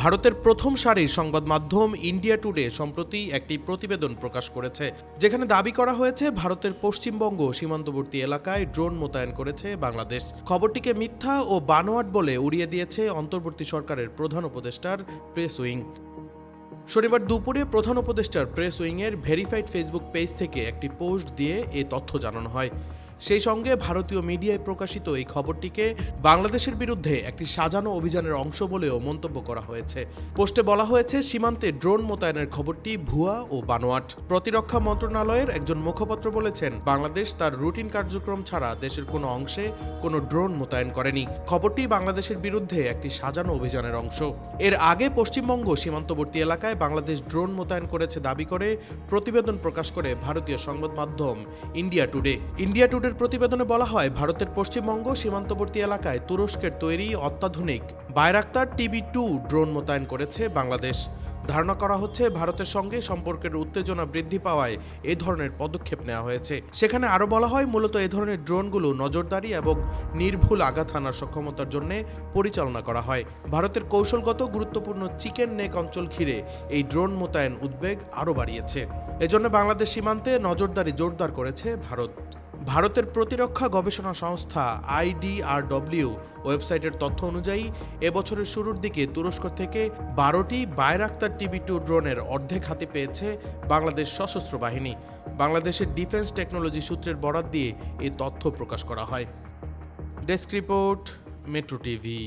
ভারতের প্রথম সারির সংবাদ মাধ্যম ইন্ডিয়া টুডে সম্প্রতি একটি প্রতিবেদন প্রকাশ করেছে, যেখানে দাবি করা হয়েছে ভারতের পশ্চিমবঙ্গ সীমান্তবর্তী এলাকায় ড্রোন মোতায়েন করেছে বাংলাদেশ। খবরটিকে মিথ্যা ও বানোয়াট বলে উড়িয়ে দিয়েছে অন্তর্বর্তী সরকারের প্রধান উপদেষ্টার প্রেস উইং। শনিবার দুপুরে প্রধান উপদেষ্টার প্রেস উইংয়ের ভেরিফাইড ফেসবুক পেজ থেকে একটি পোস্ট দিয়ে এ তথ্য জানানো হয়। সেই সঙ্গে ভারতীয় মিডিয়ায় প্রকাশিত এই খবরটিকে বাংলাদেশের বিরুদ্ধে একটি সাজানো অভিযানের অংশ বলেও মন্তব্য করা হয়েছে। পোস্টে বলা হয়েছে, সীমান্তে ড্রোন মোতায়েনের খবরটি ভুয়া ও বানোয়াট। প্রতিরক্ষা মন্ত্রণালয়ের একজন মুখপাত্র বলেছেন, বাংলাদেশ তার রুটিন কার্যক্রম ছাড়া দেশের কোনো অংশে কোনো ড্রোন মোতায়েন করেনি। খবরটি বাংলাদেশের বিরুদ্ধে একটি সাজানো অভিযানের অংশ। এর আগে পশ্চিমবঙ্গ সীমান্তবর্তী এলাকায় বাংলাদেশ ড্রোন মোতায়েন করেছে দাবি করে প্রতিবেদন প্রকাশ করে ভারতীয় সংবাদ মাধ্যম ইন্ডিয়া টুডে। প্রতিবেদনে বলা হয়, ভারতের পশ্চিমবঙ্গ সীমান্তবর্তী এলাকায় তুরস্কের তৈরি অত্যাধুনিক বায়রাক্তার TB2 ড্রোন মোতায়েন করেছে বাংলাদেশ। ধারণা করা হচ্ছে, ভারতের সঙ্গে সম্পর্কের উত্তেজনা বৃদ্ধি পাওয়ায় এ ধরনের পদক্ষেপ নেওয়া হয়েছে। সেখানে আরও বলা হয়, মূলত এ ধরনের ড্রোনগুলো নজরদারি এবং নির্ভুল আঘাত হানার সক্ষমতার জন্য পরিচালনা করা হয়। ভারতের কৌশলগত গুরুত্বপূর্ণ চিকেন নেক অঞ্চল ঘিরে এই ড্রোন মোতায়েন উদ্বেগ আরও বাড়িয়েছে। এজন্য বাংলাদেশ সীমান্তে নজরদারি জোরদার করেছে ভারত। ভারতের প্রতিরক্ষা গবেষণা সংস্থা IDRW ওয়েবসাইটের তথ্য অনুযায়ী এবছরের শুরুর দিকে তুরস্ক থেকে 12টি বায়রাক্তার TB2 ড্রোনের অর্ধেক হাতে পেয়েছে বাংলাদেশ সশস্ত্র বাহিনী। বাংলাদেশের ডিফেন্স টেকনোলজি সূত্রের বরাত দিয়ে এই তথ্য প্রকাশ করা হয়। Desk report, metro TV.